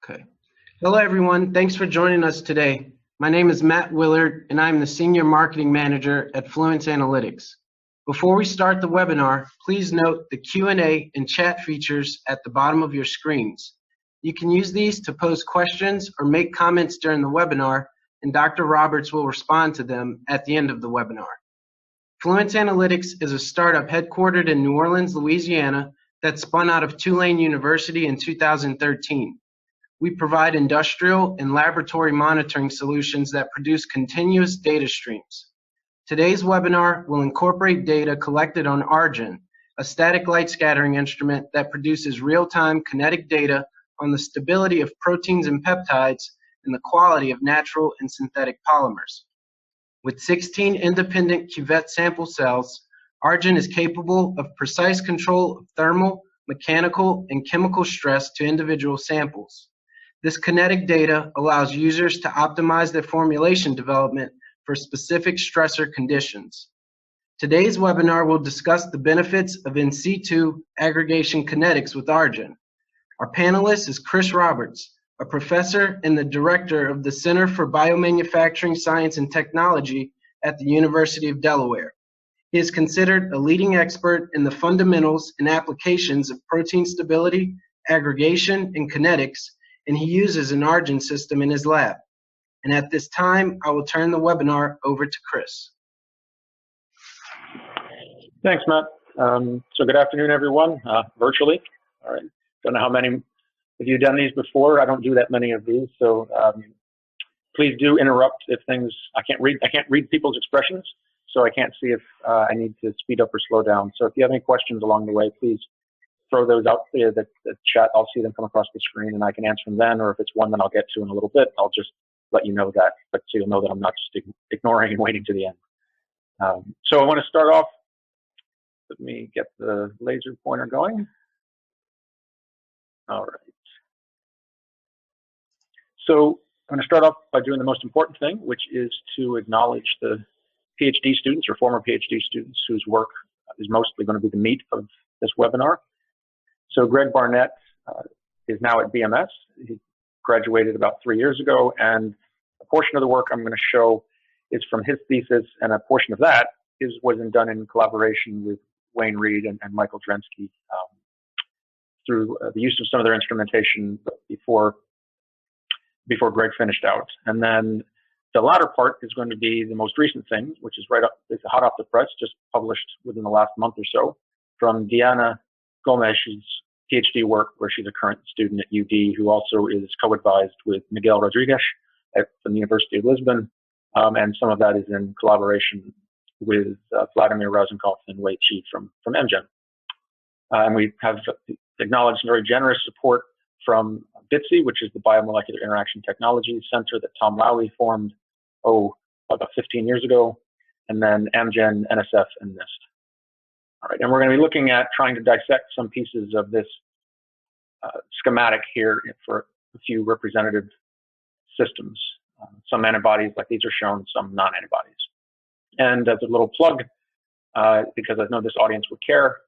Okay. Hello, everyone. Thanks for joining us today. My name is Matt Willard, and I'm the Senior Marketing Manager at Fluence Analytics. Before we start the webinar, please note the Q&A and chat features at the bottom of your screens. You can use these to pose questions or make comments during the webinar, and Dr. Roberts will respond to them at the end of the webinar. Fluence Analytics is a startup headquartered in New Orleans, Louisiana, that spun out of Tulane University in 2013. We provide industrial and laboratory monitoring solutions that produce continuous data streams. Today's webinar will incorporate data collected on ARGEN, a static light scattering instrument that produces real-time kinetic data on the stability of proteins and peptides and the quality of natural and synthetic polymers. With 16 independent cuvette sample cells, ARGEN is capable of precise control of thermal, mechanical, and chemical stress to individual samples. This kinetic data allows users to optimize their formulation development for specific stressor conditions. Today's webinar will discuss the benefits of in situ aggregation kinetics with ARGEN. Our panelist is Chris Roberts, a professor and the director of the Center for Biomanufacturing Science and Technology at the University of Delaware. He is considered a leading expert in the fundamentals and applications of protein stability, aggregation, and kinetics, and he uses an ARGEN system in his lab. And at this time, I will turn the webinar over to Chris. Thanks, Matt. So good afternoon, everyone, virtually. All right. Don't know how many of you done these before. I don't do that many of these, so please do interrupt if things. I can't read people's expressions, so I can't see if I need to speed up or slow down. So if you have any questions along the way, please throw those out there. The chat, I'll see them come across the screen and I can answer them then, or if it's one that I'll get to in a little bit, I'll just let you know that, but so you'll know that I'm not just ignoring and waiting to the end. So I want to start off, let me get the laser pointer going. All right. So I'm going to start off by doing the most important thing, which is to acknowledge the PhD students or former PhD students whose work is mostly going to be the meat of this webinar. So Greg Barnett is now at BMS. He graduated about 3 years ago, and a portion of the work I'm going to show is from his thesis, and a portion of that was done in collaboration with Wayne Reed and Michael Drensky through the use of some of their instrumentation before Greg finished out. And then the latter part is going to be the most recent thing, which is it's hot off the press, just published within the last month or so, from Diana Gomez's PhD work, where she's a current student at UD, who also is co-advised with Miguel Rodriguez from the University of Lisbon, and some of that is in collaboration with Vladimir Razumkov and Wei Qi from AMGEN. And we have acknowledged very generous support from BITSI, which is the Biomolecular Interaction Technologies Center that Tom Lowey formed, about 15 years ago, and then AMGEN, NSF, and NIST. All right, and we're going to be looking at trying to dissect some pieces of this schematic here for a few representative systems. Some antibodies like these are shown, some non-antibodies. And as a little plug, because I know this audience would care,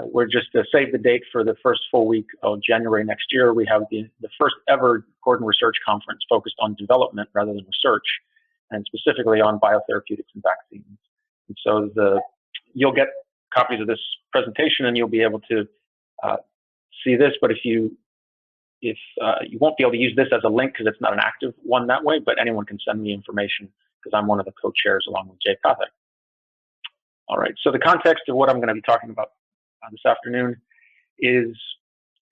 we're just to save the date for the first full week of January next year. We have the first ever Gordon Research Conference focused on development rather than research, and specifically on biotherapeutics and vaccines. And so you'll get copies of this presentation and you'll be able to see this, but you won't be able to use this as a link because it's not an active one that way, but anyone can send me information because I'm one of the co-chairs along with Jay Pathak. All right, so the context of what I'm going to be talking about this afternoon is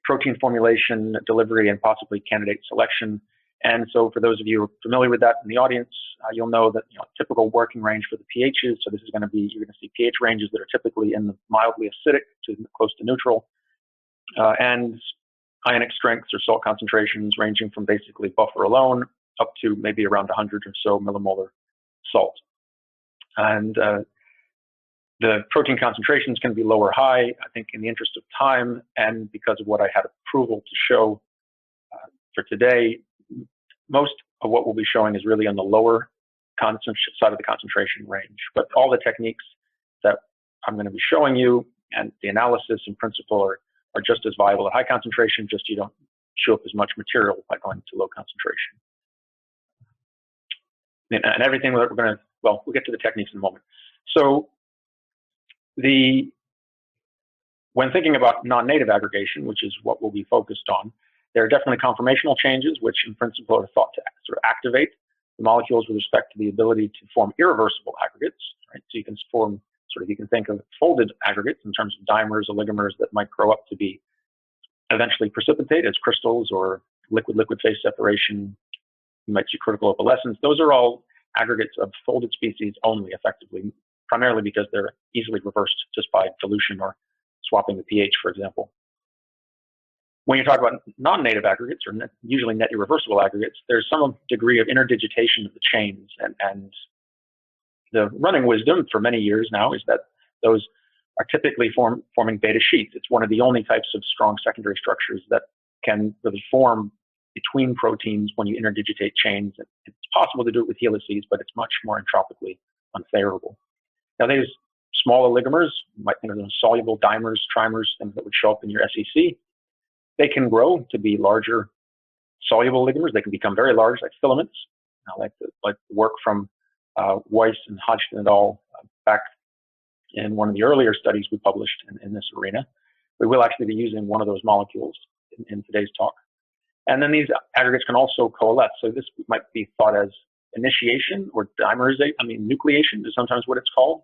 protein formulation, delivery, and possibly candidate selection. And so for those of you who are familiar with that in the audience, you'll know that typical working range for the pHs, so this is going to be, you're going to see pH ranges that are typically in the mildly acidic to close to neutral, and ionic strengths or salt concentrations ranging from basically buffer alone up to maybe around 100 or so millimolar salt. And the protein concentrations can be low or high. I think in the interest of time and because of what I had approval to show for today, most of what we'll be showing is really on the lower side of the concentration range. But all the techniques that I'm going to be showing you and the analysis in principle are just as viable at high concentration, just you don't chew up as much material by going to low concentration. And everything that we're going to, well, we'll get to the techniques in a moment. So when thinking about non-native aggregation, which is what we'll be focused on, there are definitely conformational changes, which in principle are thought to sort of activate the molecules with respect to the ability to form irreversible aggregates, right? So you can form you can think of folded aggregates in terms of dimers or oligomers that might grow up to be eventually precipitate as crystals or liquid-liquid phase separation. You might see critical opalescence. Those are all aggregates of folded species only, effectively, primarily because they're easily reversed just by dilution or swapping the pH, for example. When you talk about non-native aggregates, or usually net irreversible aggregates, there's some degree of interdigitation of the chains, and the running wisdom for many years now is that those are typically forming beta sheets. It's one of the only types of strong secondary structures that can really form between proteins when you interdigitate chains. It's possible to do it with helices, but it's much more entropically unfavorable. Now, there's small oligomers, you might think of them as soluble dimers, trimers, things that would show up in your SEC. They can grow to be larger soluble oligomers. They can become very large, like filaments. Like the work from Weiss and Hodgson et al. Back in one of the earlier studies we published in this arena. We will actually be using one of those molecules in today's talk. And then these aggregates can also coalesce. So this might be thought as initiation or dimerization. Nucleation is sometimes what it's called.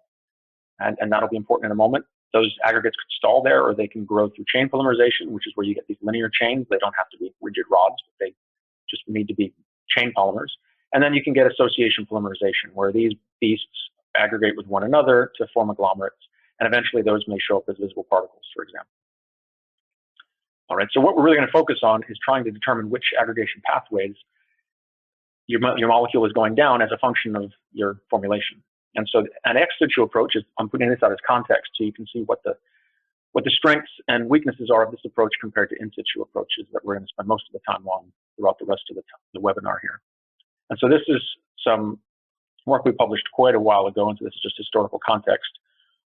And that'll be important in a moment. Those aggregates could stall there, or they can grow through chain polymerization, which is where you get these linear chains. They don't have to be rigid rods, but they just need to be chain polymers. And then you can get association polymerization, where these beasts aggregate with one another to form agglomerates. And eventually those may show up as visible particles, for example. All right, so what we're really going to focus on is trying to determine which aggregation pathways your molecule is going down as a function of your formulation. And so an ex situ approach is, I'm putting this out as context so you can see what the strengths and weaknesses are of this approach compared to in situ approaches that we're going to spend most of the time on throughout the rest of the webinar here. And so this is some work we published quite a while ago, and so this is just historical context,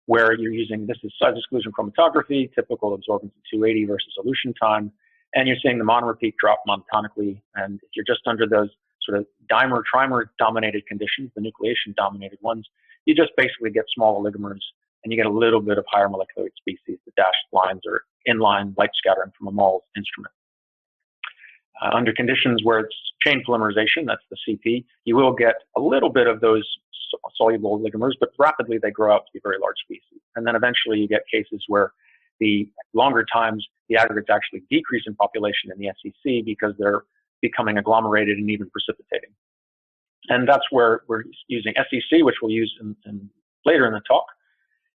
where you're using, this is size exclusion chromatography, typical absorbance at 280 versus solution time, and you're seeing the monomer peak drop monotonically, and if you're just under those sort of dimer, trimer dominated conditions, the nucleation dominated ones, you just basically get small oligomers, and you get a little bit of higher molecular weight species. The dashed lines are inline light scattering from a Moll's instrument. Under conditions where it's chain polymerization, that's the CP, you will get a little bit of those soluble oligomers, but rapidly they grow out to be very large species. And then eventually you get cases where the longer times the aggregates actually decrease in population in the SEC because they're becoming agglomerated and even precipitating. And that's where we're using SEC, which we'll use later in the talk,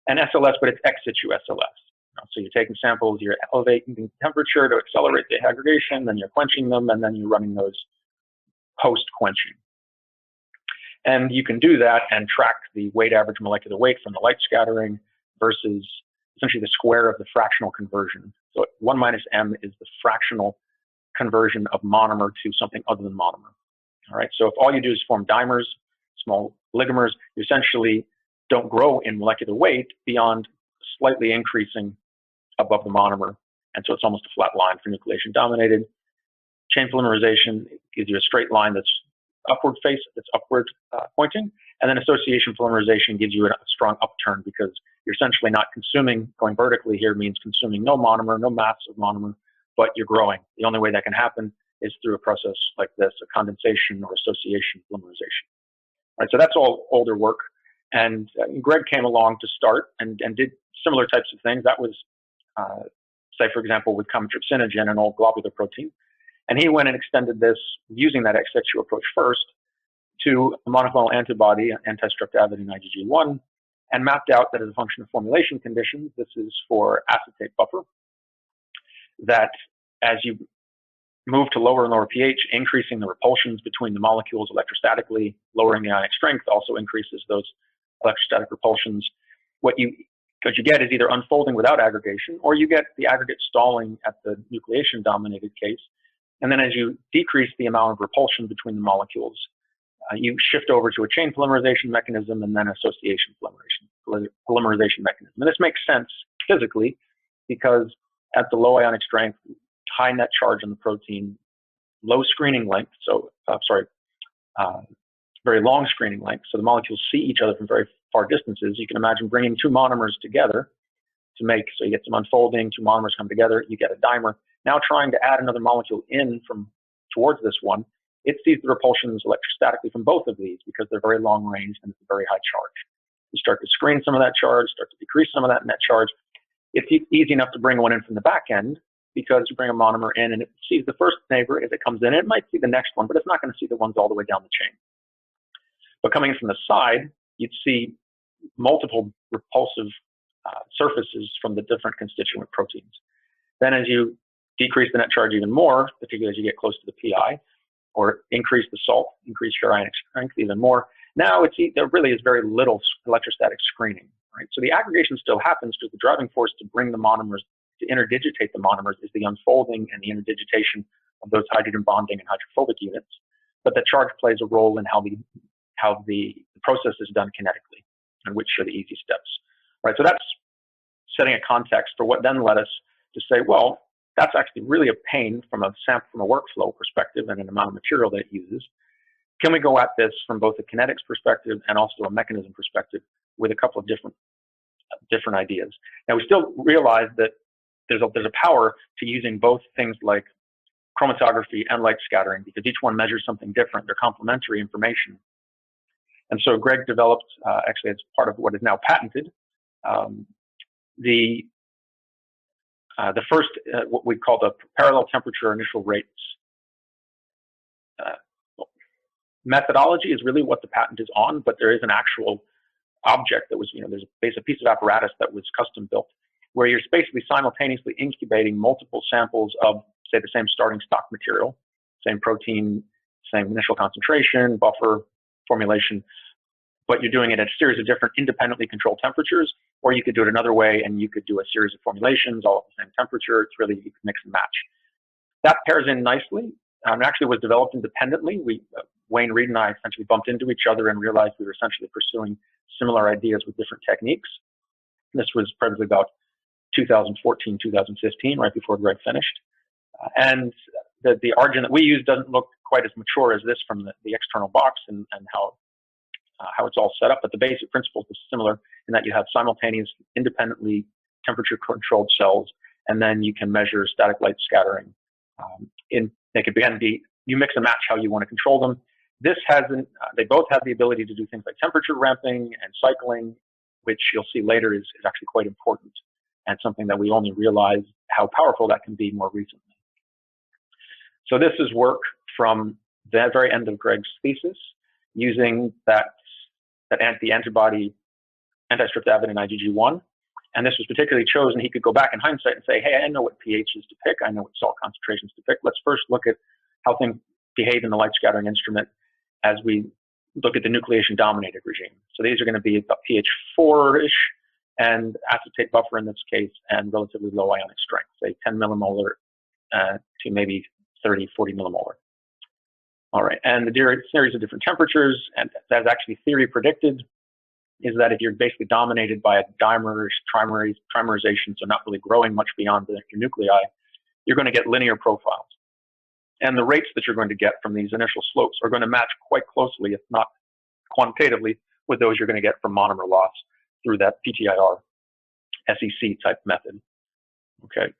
and SLS, but it's ex situ SLS. So you're taking samples, you're elevating the temperature to accelerate the aggregation, then you're quenching them, and then you're running those post-quenching. And you can do that and track the weight average molecular weight from the light scattering versus essentially the square of the fractional conversion. So 1 minus m is the fractional conversion of monomer to something other than monomer. All right, so if all you do is form dimers, small oligomers, you essentially don't grow in molecular weight beyond slightly increasing above the monomer. And so it's almost a flat line for nucleation dominated. Chain polymerization gives you a straight line that's upward face, that's upward pointing. And then association polymerization gives you a strong upturn because you're essentially not consuming, going vertically here means consuming no monomer, no mass of monomer, but you're growing. The only way that can happen is through a process like this, a condensation or association polymerization. All right, so that's all older work. And Greg came along to start and did similar types of things. That was, say, for example, with chymotrypsinogen, an old globular protein. And he went and extended this using that ex situ approach first to a monoclonal antibody, anti-streptavidin IgG1, and mapped out that as a function of formulation conditions, this is for acetate buffer, that as you move to lower and lower pH, increasing the repulsions between the molecules electrostatically, lowering the ionic strength also increases those electrostatic repulsions. What you get is either unfolding without aggregation, or you get the aggregate stalling at the nucleation-dominated case. And then as you decrease the amount of repulsion between the molecules, you shift over to a chain polymerization mechanism and then association polymerization mechanism. And this makes sense physically because at the low ionic strength, high net charge on the protein, low screening length, very long screening length, so the molecules see each other from very far distances. You can imagine bringing two monomers together to make, so you get some unfolding, two monomers come together, you get a dimer. Now trying to add another molecule in from towards this one, it sees the repulsions electrostatically from both of these because they're very long range and it's a very high charge. You start to screen some of that charge, start to decrease some of that net charge. It's easy enough to bring one in from the back end because you bring a monomer in and it sees the first neighbor as it comes in. It might see the next one, but it's not going to see the ones all the way down the chain. But coming from the side, you'd see multiple repulsive surfaces from the different constituent proteins. Then as you decrease the net charge even more, particularly as you get close to the PI, or increase the salt, increase your ionic strength even more, now there really is very little electrostatic screening, right? So the aggregation still happens because the driving force to bring the monomers, to interdigitate the monomers, is the unfolding and the interdigitation of those hydrogen bonding and hydrophobic units. But the charge plays a role in how the process is done kinetically, and which are the easy steps, right? So that's setting a context for what then led us to say, well, that's actually really a pain from a workflow perspective and an amount of material that it uses. Can we go at this from both a kinetics perspective and also a mechanism perspective with a couple of different ideas? Now, we still realize that there's a power to using both things like chromatography and light scattering because each one measures something different. They're complementary information. And so Greg developed, actually as part of what is now patented, the first, what we call the parallel temperature initial rates. Methodology is really what the patent is on, but there is an actual object that was, there's a piece of apparatus that was custom built where you're basically simultaneously incubating multiple samples of, say, the same starting stock material, same protein, same initial concentration, buffer, formulation, but you're doing it at a series of different independently controlled temperatures, or you could do it another way and you could do a series of formulations all at the same temperature. It's really, you can mix and match. That pairs in nicely. It actually was developed independently. Wayne Reed and I essentially bumped into each other and realized we were essentially pursuing similar ideas with different techniques. This was probably about 2014, 2015, right before Greg finished. And the ARGEN that we use doesn't look quite as mature as this from the external box and how it's all set up, but the basic principle is similar in that you have simultaneous, independently temperature-controlled cells, and then you can measure static light scattering. They could again be, you mix and match how you want to control them. This hasn't, they both have the ability to do things like temperature ramping and cycling, which you'll see later is actually quite important and something that we only realized how powerful that can be more recently. So this is work from the very end of Greg's thesis using the antibody anti-streptavidin IgG1. And this was particularly chosen. He could go back in hindsight and say, hey, I know what pHs to pick. I know what salt concentrations to pick. Let's first look at how things behave in the light scattering instrument as we look at the nucleation dominated regime. So these are going to be about pH 4-ish and acetate buffer in this case and relatively low ionic strength, say 10 millimolar to maybe 30, 40 millimolar. All right, and the series of different temperatures, and as actually theory predicted, is that if you're basically dominated by a dimerization, so not really growing much beyond your nuclei, you're going to get linear profiles. And the rates that you're going to get from these initial slopes are going to match quite closely, if not quantitatively, with those you're going to get from monomer loss through that PTIR SEC type method. Okay.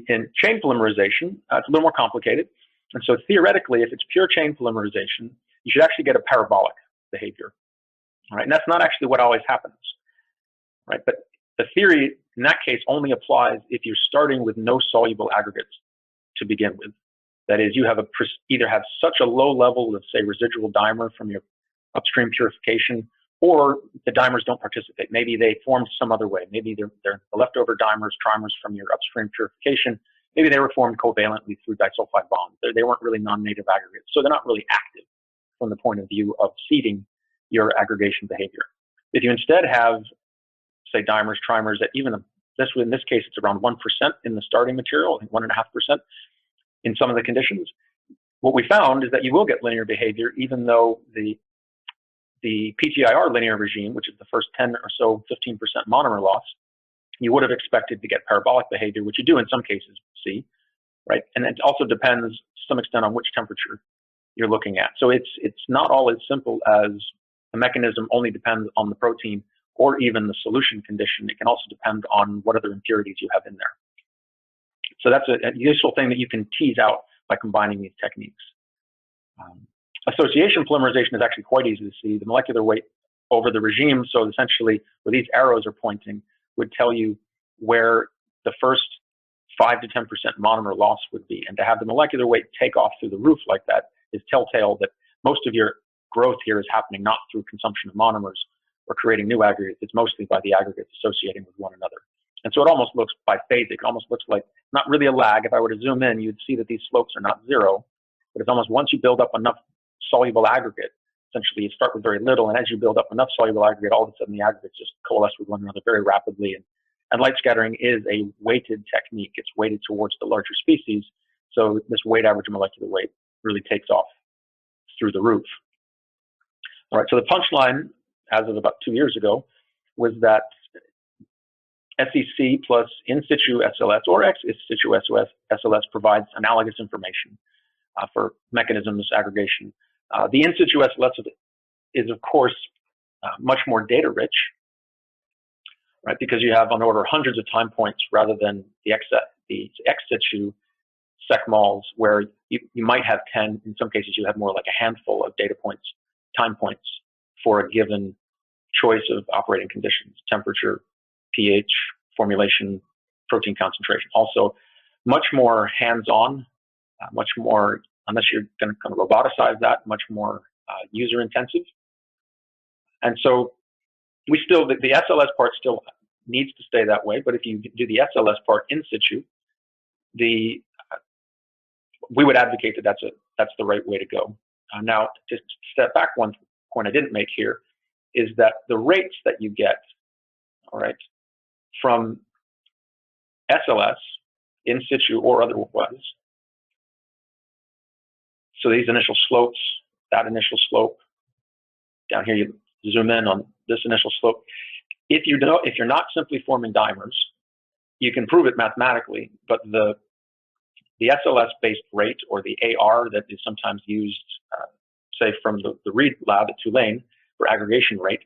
In chain polymerization, it's a little more complicated. And so theoretically, if it's pure chain polymerization, you should actually get a parabolic behavior. All right, and that's not actually what always happens, right? But the theory in that case only applies if you're starting with no soluble aggregates to begin with. That is, you have either have such a low level of, say, residual dimer from your upstream purification, or the dimers don't participate. Maybe they formed some other way. Maybe they're the leftover dimers, trimers from your upstream purification. Maybe they were formed covalently through disulfide bonds. They weren't really non-native aggregates, so they're not really active from the point of view of seeding your aggregation behavior. If you instead have, say, dimers, trimers that even in this case, it's around 1% in the starting material, 1.5% in some of the conditions. What we found is that you will get linear behavior, even though the PTIR linear regime, which is the first 10 or so, 15% monomer loss, you would have expected to get parabolic behavior, which you do in some cases see, right? And it also depends to some extent on which temperature you're looking at. So it's not all as simple as the mechanism only depends on the protein or even the solution condition. It can also depend on what other impurities you have in there. So that's a useful thing that you can tease out by combining these techniques. Association polymerization is actually quite easy to see. The molecular weight over the regime, so essentially where these arrows are pointing, would tell you where the first 5 to 10% monomer loss would be. And to have the molecular weight take off through the roof like that is telltale that most of your growth here is happening not through consumption of monomers or creating new aggregates. It's mostly by the aggregates associating with one another. And so it almost looks biphasic. It almost looks like not really a lag. If I were to zoom in, you'd see that these slopes are not zero, but it's almost once you build up enough soluble aggregate, essentially you start with very little, and as you build up enough soluble aggregate, all of a sudden the aggregates just coalesce with one another very rapidly. And light scattering is a weighted technique. It's weighted towards the larger species. So this weight average molecular weight really takes off through the roof. All right, so the punchline, as of about 2 years ago, was that SEC plus in situ SLS or ex situ SLS provides analogous information for mechanisms aggregation. The in situ SLS is, of course, much more data rich, right? Because you have on order hundreds of time points rather than the ex situ secmols, where you might have 10. In some cases, you have more like a handful of data points, time points for a given choice of operating conditions: temperature, pH, formulation, protein concentration. Also, much more hands-on, much more, unless you're going to kind of roboticize that, much more user-intensive. And so we still, the SLS part still needs to stay that way, but if you do the SLS part in situ, we would advocate that that's the right way to go. Now, to step back, one point I didn't make here is that the rates that you get, all right, from SLS, in situ or otherwise, so these initial slopes, that initial slope, down here you zoom in on this initial slope. If you're not simply forming dimers, you can prove it mathematically, but the SLS-based rate, or the AR that is sometimes used, say from the Reed lab at Tulane for aggregation rate,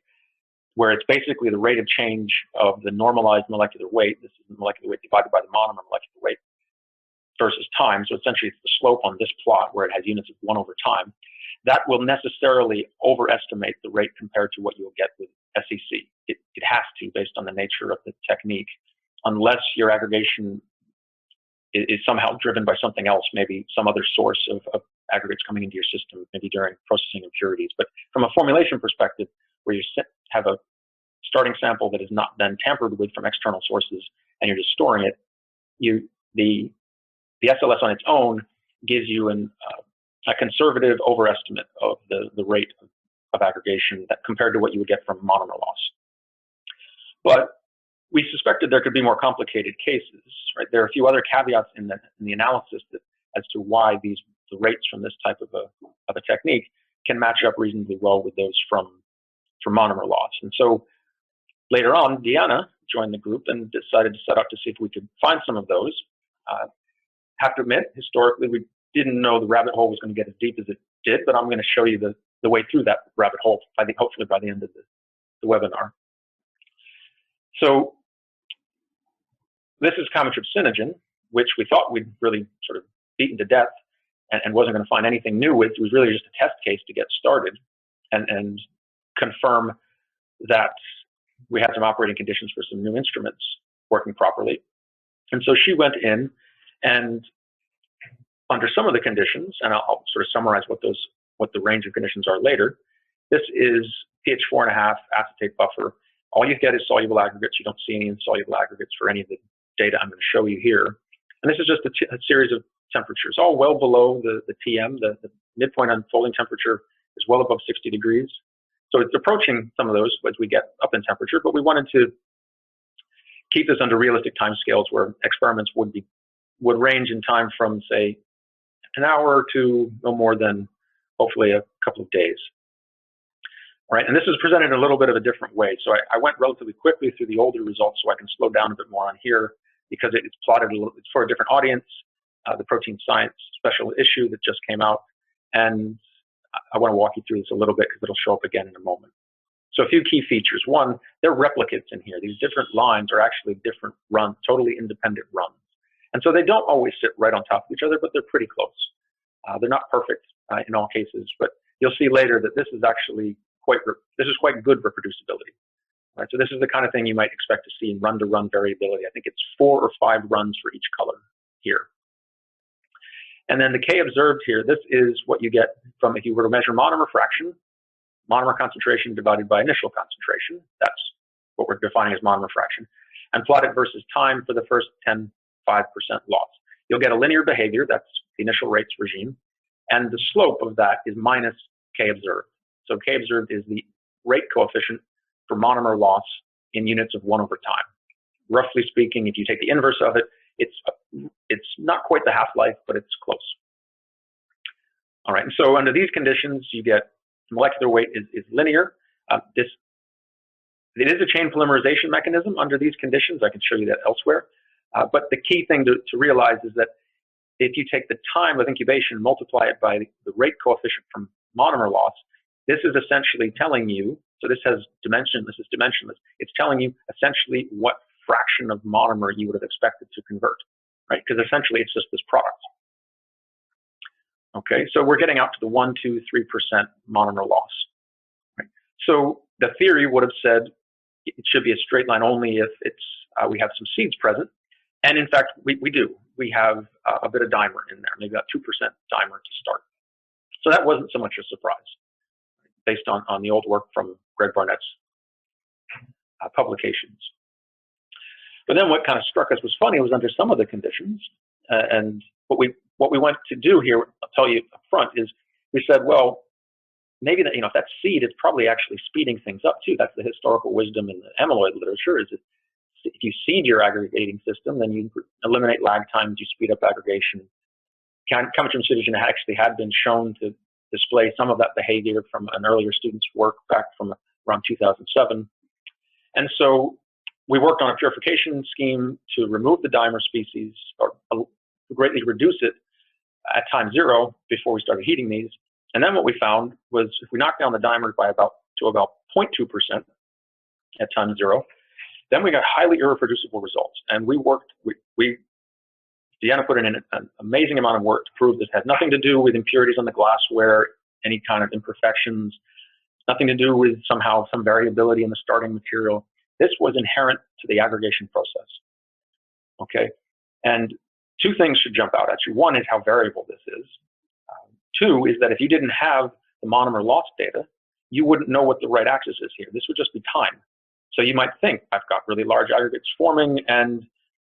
where it's basically the rate of change of the normalized molecular weight. This is the molecular weight divided by the monomer molecular weight versus time. So essentially it's the slope on this plot where it has units of 1 over time. That will necessarily overestimate the rate compared to what you'll get with SEC. It has to, based on the nature of the technique, unless your aggregation is somehow driven by something else, maybe some other source of aggregates coming into your system, maybe during processing impurities. But from a formulation perspective, where you have a starting sample that has not been tampered with from external sources, and you're just storing it, the SLS on its own gives you a conservative overestimate of the rate of aggregation that compared to what you would get from monomer loss. But we suspected there could be more complicated cases, right? There are a few other caveats in the analysis as to why the rates from this type of a technique can match up reasonably well with those from monomer loss. And so later on, Deanna joined the group and decided to set out to see if we could find some of those. Have to admit, historically, we didn't know the rabbit hole was going to get as deep as it did, but I'm going to show you the way through that rabbit hole, hopefully by the end of the webinar. So this is chymotrypsinogen, which we thought we'd really sort of beaten to death and wasn't going to find anything new with. It was really just a test case to get started and confirm that we had some operating conditions for some new instruments working properly. And so she went in, and under some of the conditions, and I'll sort of summarize what the range of conditions are later. This is pH 4.5 acetate buffer. All you get is soluble aggregates. You don't see any insoluble aggregates for any of the data I'm going to show you here. And this is just a series of temperatures, all well below the TM. The midpoint unfolding temperature is well above 60 degrees. So it's approaching some of those as we get up in temperature, but we wanted to keep this under realistic timescales where experiments would range in time from, say, an hour to no more than hopefully a couple of days. All right, and this is presented in a little bit of a different way. So I went relatively quickly through the older results so I can slow down a bit more on here because it's plotted it's for a different audience, the protein science special issue that just came out. And I want to walk you through this a little bit because it'll show up again in a moment. So a few key features. One, there are replicates in here. These different lines are actually different runs, totally independent runs. And so they don't always sit right on top of each other, but they're pretty close. They're not perfect in all cases, but you'll see later that this is actually quite good reproducibility. Right? So this is the kind of thing you might expect to see in run-to-run variability. I think it's 4 or 5 runs for each color here. And then the K observed here, this is what you get from if you were to measure monomer fraction, monomer concentration divided by initial concentration. That's what we're defining as monomer fraction. And plot it versus time for the first 5% loss. You'll get a linear behavior, that's the initial rates regime. And the slope of that is minus K observed. So K observed is the rate coefficient for monomer loss in units of 1 over time. Roughly speaking, if you take the inverse of it, it's not quite the half-life, but it's close. All right, and so under these conditions, you get molecular weight is linear. It is a chain polymerization mechanism under these conditions. I can show you that elsewhere. But the key thing to realize is that if you take the time of incubation and multiply it by the rate coefficient from monomer loss, this is essentially telling you, so this has dimension, this is dimensionless, it's telling you essentially what fraction of monomer you would have expected to convert, right? Because essentially it's just this product. Okay, so we're getting out to the 1, 2, 3% monomer loss. Right? So the theory would have said it should be a straight line only if it's we have some seeds present. And in fact, we do. We have a bit of dimer in there, maybe about 2% dimer to start. So that wasn't so much a surprise based on the old work from Greg Barnett's publications. But then what kind of struck us was funny was under some of the conditions, and what we went to do here, I'll tell you up front, is we said, well, maybe that, if that's seed, it's probably actually speeding things up too. That's the historical wisdom in the amyloid literature, is that if you seed your aggregating system, then you eliminate lag times, you speed up aggregation. Chemical precision actually had been shown to display some of that behavior from an earlier student's work back from around 2007. And so we worked on a purification scheme to remove the dimer species or greatly reduce it at time 0 before we started heating these. And then what we found was if we knocked down the dimer by about 0.2% at time 0, then we got highly irreproducible results. And Deanna put in an amazing amount of work to prove this had nothing to do with impurities on the glassware, any kind of imperfections, nothing to do with somehow some variability in the starting material. This was inherent to the aggregation process. Okay, and 2 things should jump out at you. 1 is how variable this is. 2 is that if you didn't have the monomer loss data, you wouldn't know what the right axis is here. This would just be time. So you might think, I've got really large aggregates forming, and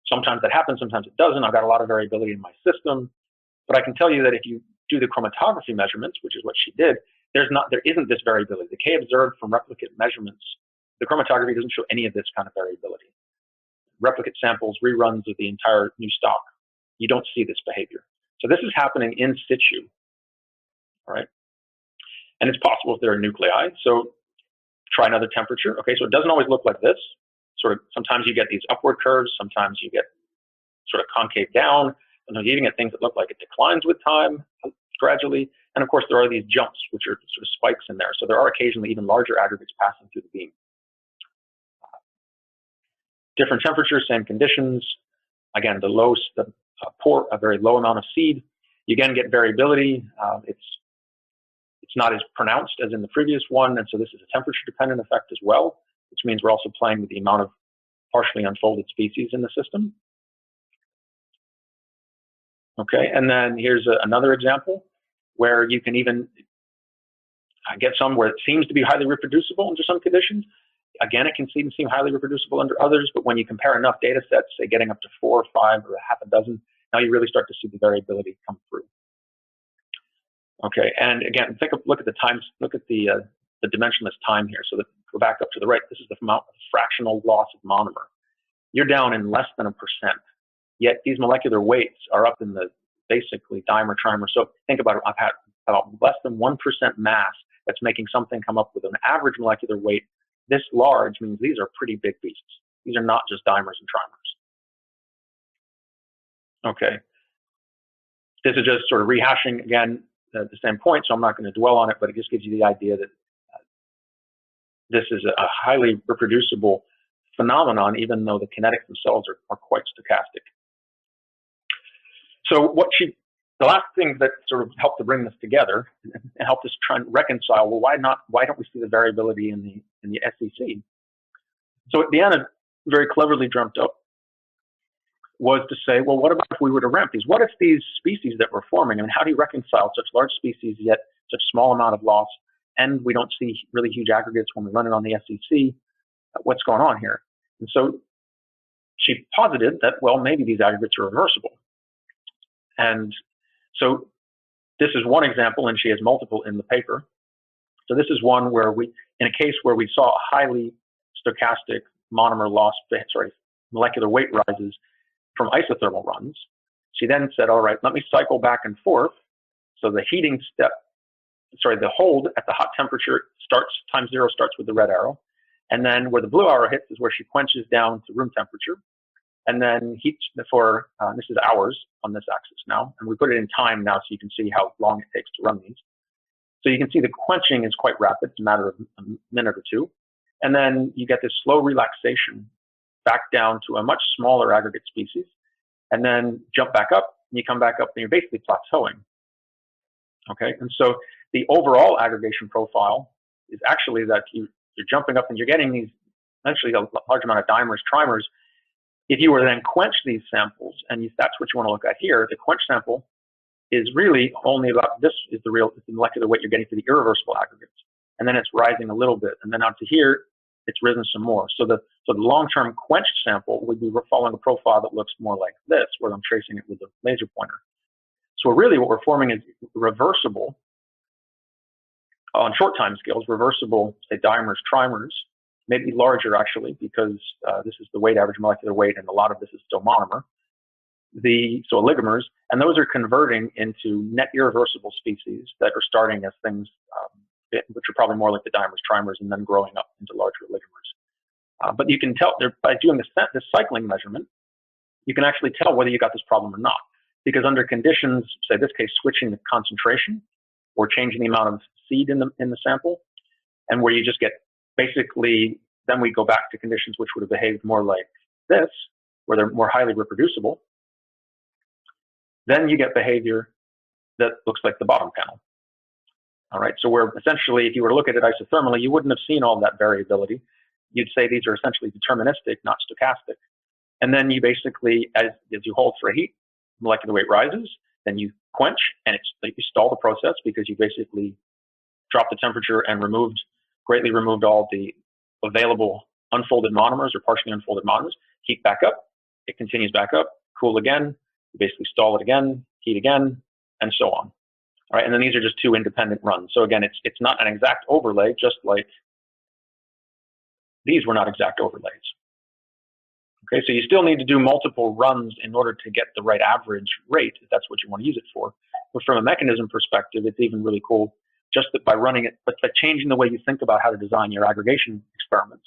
sometimes that happens, sometimes it doesn't. I've got a lot of variability in my system. But I can tell you that if you do the chromatography measurements, which is what she did, there isn't this variability. The K observed from replicate measurements, the chromatography doesn't show any of this kind of variability. Replicate samples, reruns of the entire new stock, you don't see this behavior. So this is happening in situ, all right? And it's possible if there are nuclei. So try another temperature. Okay, so it doesn't always look like this. Sort of, sometimes you get these upward curves, sometimes you get sort of concave down, and you even get things that look like it declines with time gradually. And of course, there are these jumps, which are sort of spikes in there. So there are occasionally even larger aggregates passing through the beam. Different temperatures, same conditions. Again, a very low amount of seed. You again get variability. It's not as pronounced as in the previous one, and so this is a temperature-dependent effect as well, which means we're also playing with the amount of partially unfolded species in the system. Okay, and then here's another example where you can even get some where it seems to be highly reproducible under some conditions. Again, it can seem highly reproducible under others, but when you compare enough data sets, say getting up to 4 or 5 or half a dozen, now you really start to see the variability come through. Okay, and again, look at the times, look at the dimensionless time here. So go back up to the right. This is the amount of fractional loss of monomer. You're down in less than 1%. Yet these molecular weights are up in the basically dimer, trimer. So think about it. I've had about less than 1% mass that's making something come up with an average molecular weight this large means these are pretty big pieces. These are not just dimers and trimers. Okay. This is just sort of rehashing, again, the same point, so I'm not going to dwell on it, but it just gives you the idea that this is a highly reproducible phenomenon, even though the kinetics themselves are quite stochastic. So the last thing that sort of helped to bring this together and helped us try and reconcile, well, why don't we see the variability in the SEC? So at the end, very cleverly dreamt up was to say, well, what about if we were to ramp these? What if these species that we're forming, I mean, how do you reconcile such large species yet such small amount of loss, and we don't see really huge aggregates when we run it on the SEC? What's going on here? And so she posited that, well, maybe these aggregates are reversible. And so this is one example, and she has multiple in the paper. So this is one where in a case where we saw highly stochastic monomer loss, molecular weight rises from isothermal runs. She then said, all right, let me cycle back and forth. So the heating step, the hold at the hot temperature time zero starts with the red arrow. And then where the blue arrow hits is where she quenches down to room temperature. And then heats for, this is hours on this axis now. And we put it in time now so you can see how long it takes to run these. So you can see the quenching is quite rapid. It's a matter of a minute or two. And then you get this slow relaxation back down to a much smaller aggregate species, and then jump back up, and you come back up, and you're basically plateauing. Okay, and so the overall aggregation profile is actually that you're jumping up and you're getting these, essentially a large amount of dimers, trimers. If you were to then quench these samples, and that's what you want to look at here, the quench sample is really only about, this is the molecular weight you're getting for the irreversible aggregates. And then it's rising a little bit, and then out to here, it's risen some more. So the long-term quenched sample would be following a profile that looks more like this, where I'm tracing it with a laser pointer. So really what we're forming is reversible, on short time scales, reversible, say, dimers, trimers, maybe larger actually, because this is the weight average molecular weight, and a lot of this is still monomer. So oligomers, and those are converting into net irreversible species that are starting as things which are probably more like the dimers, trimers, and then growing up into larger oligomers. But you can tell, by doing this cycling measurement, you can actually tell whether you got this problem or not. Because under conditions, say this case, switching the concentration or changing the amount of seed in the sample, and where you just get basically, then we go back to conditions which would have behaved more like this, where they're more highly reproducible, then you get behavior that looks like the bottom panel. All right, so where essentially, if you were to look at it isothermally, you wouldn't have seen all that variability. You'd say these are essentially deterministic, not stochastic. And then you basically, as you hold for a heat, molecular weight rises, then you quench, and you stall the process because you basically dropped the temperature and greatly removed all the available unfolded monomers or partially unfolded monomers. Heat back up, it continues back up, cool again, you basically stall it again, heat again, and so on. All right, and then these are just two independent runs. So again, it's not an exact overlay, just like these were not exact overlays. Okay, so you still need to do multiple runs in order to get the right average rate, if that's what you want to use it for. But from a mechanism perspective, it's even really cool just that by running it, but by changing the way you think about how to design your aggregation experiments.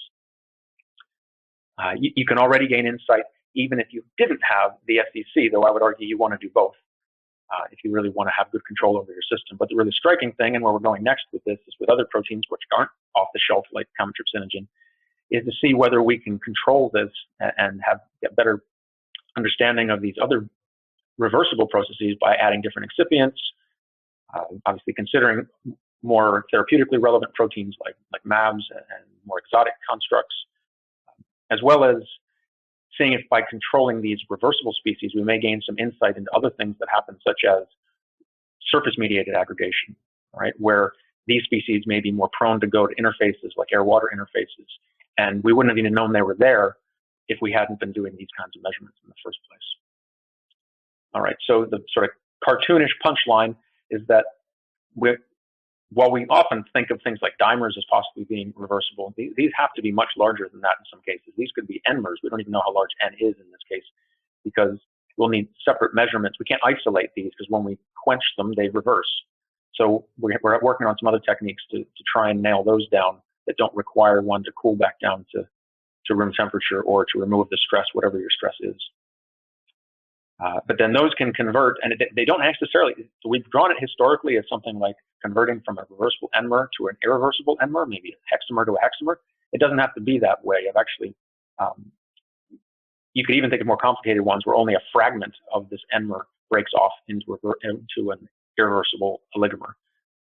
You can already gain insight even if you didn't have the SEC, though I would argue you want to do both if you really want to have good control over your system. But the really striking thing, and where we're going next with this, is with other proteins which aren't off the shelf like chymotrypsinogen, is to see whether we can control this and get better understanding of these other reversible processes by adding different excipients, obviously considering more therapeutically relevant proteins like MABs and more exotic constructs, as well as seeing if by controlling these reversible species, we may gain some insight into other things that happen, such as surface-mediated aggregation, right, where these species may be more prone to go to interfaces like air-water interfaces, and we wouldn't have even known they were there if we hadn't been doing these kinds of measurements in the first place. All right, so the sort of cartoonish punchline is that while we often think of things like dimers as possibly being reversible, these have to be much larger than that in some cases. These could be N-mers. We don't even know how large N is in this case because we'll need separate measurements. We can't isolate these because when we quench them, they reverse. So we're working on some other techniques to try and nail those down that don't require one to cool back down to room temperature or to remove the stress, whatever your stress is. But then those can convert, and they don't necessarily, we've drawn it historically as something like converting from a reversible enmer to an irreversible enmer, maybe a hexamer to a hexamer. It doesn't have to be that way. I've actually, you could even think of more complicated ones where only a fragment of this enmer breaks off into an irreversible oligomer.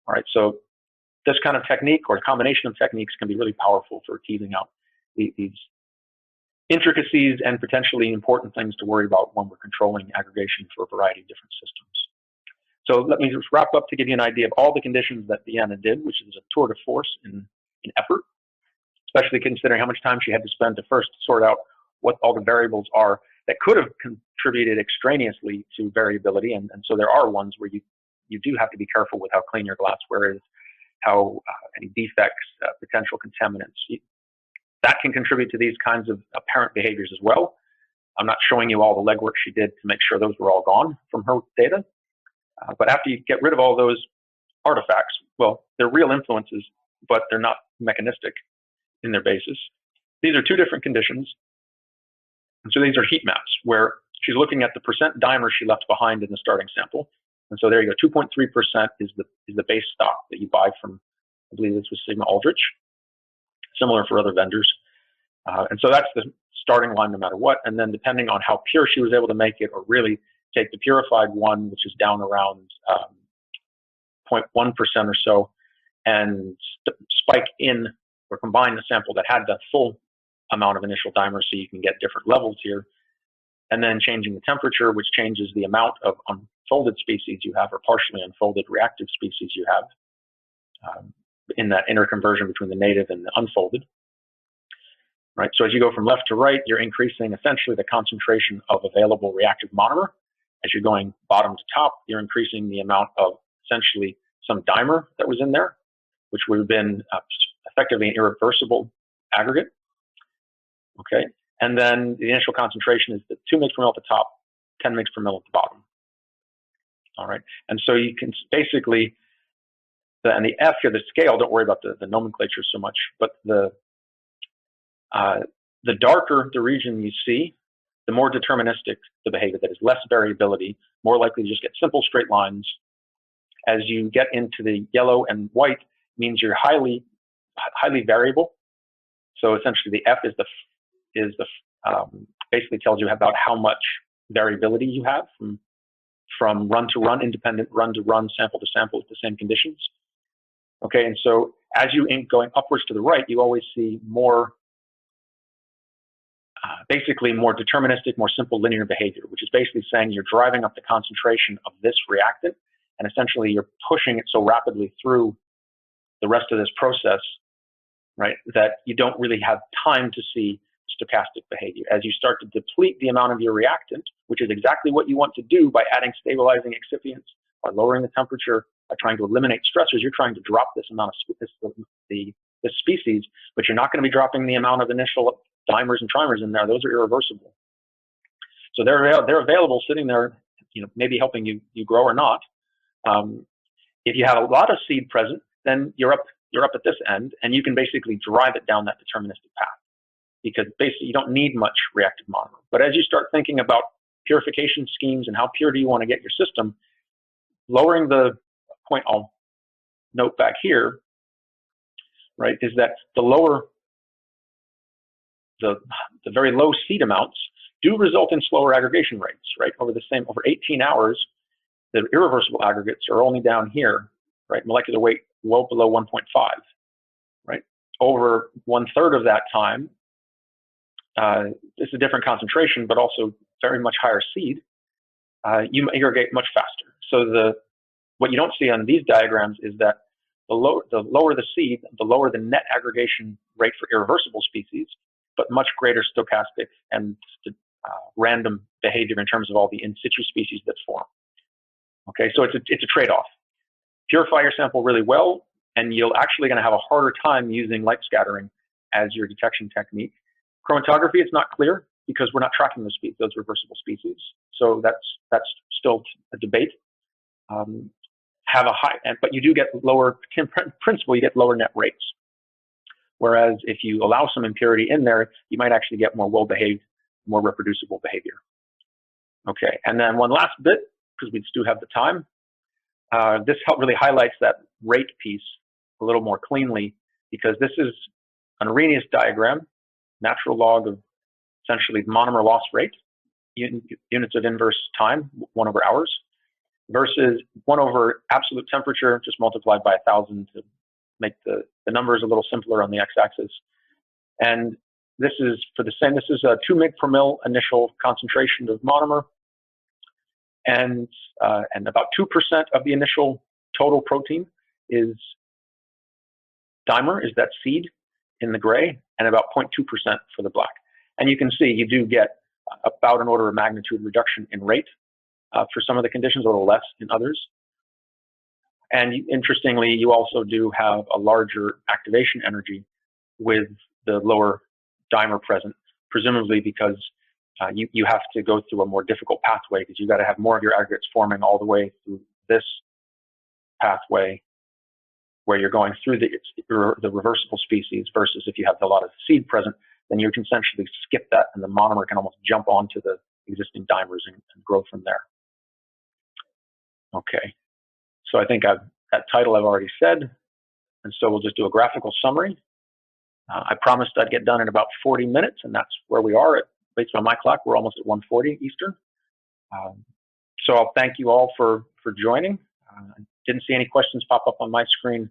All right, so this kind of technique or a combination of techniques can be really powerful for teasing out these intricacies and potentially important things to worry about when we're controlling aggregation for a variety of different systems. So let me just wrap up to give you an idea of all the conditions that Deanna did, which is a tour de force in effort, especially considering how much time she had to spend to first sort out what all the variables are that could have contributed extraneously to variability. And so there are ones where you do have to be careful with how clean your glassware is, how any defects, potential contaminants, that can contribute to these kinds of apparent behaviors as well. I'm not showing you all the legwork she did to make sure those were all gone from her data. But after you get rid of all those artifacts, well, they're real influences, but they're not mechanistic in their basis. These are two different conditions. And so these are heat maps where she's looking at the percent dimer she left behind in the starting sample. And so there you go, 2.3% is the base stock that you buy from, I believe this was Sigma Aldrich, similar for other vendors. And so that's the starting line no matter what. And then depending on how pure she was able to make it, or really take the purified one, which is down around 0.1% or so, and spike in or combine the sample that had the full amount of initial dimer so you can get different levels here. And then changing the temperature, which changes the amount of unfolded species you have, or partially unfolded reactive species you have, in that interconversion between the native and the unfolded. Right. So as you go from left to right, you're increasing essentially the concentration of available reactive monomer. As you're going bottom to top, you're increasing the amount of essentially some dimer that was in there, which would have been effectively an irreversible aggregate. Okay. And then the initial concentration is the 2 mg per ml at the top, 10 mg per ml at the bottom. All right. And so you can basically, and the F here, the scale, don't worry about the nomenclature so much, but the darker the region you see, the more deterministic the behavior, that is less variability, more likely to just get simple straight lines. As you get into the yellow and white, means you're highly variable. So essentially the F basically tells you about how much variability you have from run to run, independent run to run, sample to sample with the same conditions. Okay, and so as you going upwards to the right, you always see more, basically more deterministic, more simple linear behavior, which is basically saying you're driving up the concentration of this reactant, and essentially you're pushing it so rapidly through the rest of this process, right, that you don't really have time to see stochastic behavior. As you start to deplete the amount of your reactant, which is exactly what you want to do by adding stabilizing excipients, by lowering the temperature, by trying to eliminate stressors, you're trying to drop this amount of this species, but you're not going to be dropping the amount of initial dimers and trimers in there. Those are irreversible. So they're available, sitting there, maybe helping you grow or not. If you have a lot of seed present, then you're up at this end, and you can basically drive it down that deterministic path, because basically you don't need much reactive monomer. But as you start thinking about purification schemes and how pure do you want to get your system, lowering the point I'll note back here, right, is that the very low seed amounts do result in slower aggregation rates, right? Over 18 hours, the irreversible aggregates are only down here, right? Molecular weight well below 1.5, right? Over 1/3 of that time, it's a different concentration, but also very much higher seed, you aggregate much faster. So what you don't see on these diagrams is that the lower the seed, the lower the net aggregation rate for irreversible species, but much greater stochastic and random behavior in terms of all the in situ species that form. Okay, so it's a trade-off. Purify your sample really well, and you're actually going to have a harder time using light scattering as your detection technique. Chromatography, it's not clear because we're not tracking those reversible species. So that's still a debate. have a high, but you do get lower, in principle, you get lower net rates. Whereas if you allow some impurity in there, you might actually get more well-behaved, more reproducible behavior. Okay, and then one last bit, because we do have the time. This really highlights that rate piece a little more cleanly, because this is an Arrhenius diagram, natural log of essentially monomer loss rate, units of inverse time, 1 over hours, versus 1 over absolute temperature, just multiplied by 1,000 to make the numbers a little simpler on the x-axis. And this is for the same, this is a 2 mg per mil initial concentration of monomer, and about 2% of the initial total protein is dimer, is that seed in the gray, and about 0.2% for the black. And you can see you do get about an order of magnitude reduction in rate for some of the conditions, a little less in others. And interestingly, you also do have a larger activation energy with the lower dimer present, presumably because you have to go through a more difficult pathway, because you've got to have more of your aggregates forming all the way through this pathway where you're going through the reversible species, versus if you have a lot of seed present, then you can essentially skip that and the monomer can almost jump onto the existing dimers and grow from there. Okay, so I think that title I've already said, and so we'll just do a graphical summary. I promised I'd get done in about 40 minutes, and that's where we are. Based on my clock, we're almost at 1:40 Eastern. So I'll thank you all for joining. I didn't see any questions pop up on my screen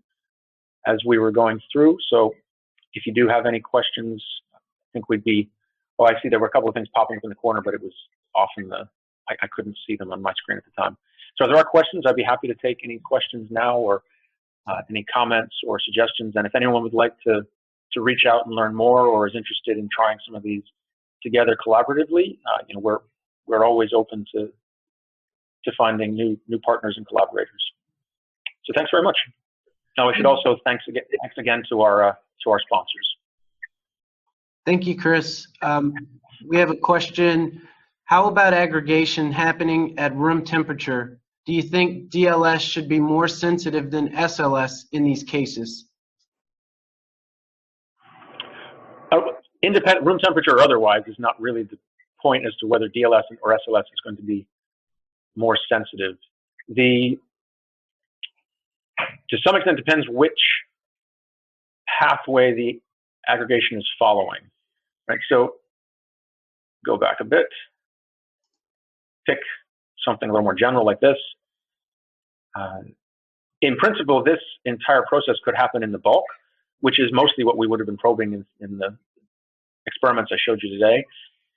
as we were going through, so if you do have any questions, I think we'd be, oh, I see there were a couple of things popping up in the corner, but it was off in the, I couldn't see them on my screen at the time. So if there are questions, I'd be happy to take any questions now, or any comments or suggestions. And if anyone would like to reach out and learn more, or is interested in trying some of these together collaboratively, you know, we're always open to finding new partners and collaborators. So thanks very much. Now we should also thanks again to our sponsors. Thank you, Chris. We have a question. How about aggregation happening at room temperature? Do you think DLS should be more sensitive than SLS in these cases? Independent room temperature or otherwise is not really the point as to whether DLS or SLS is going to be more sensitive. To some extent, depends which pathway the aggregation is following, right? So go back a bit, pick something a little more general like this. In principle, this entire process could happen in the bulk, which is mostly what we would have been probing in the experiments I showed you today.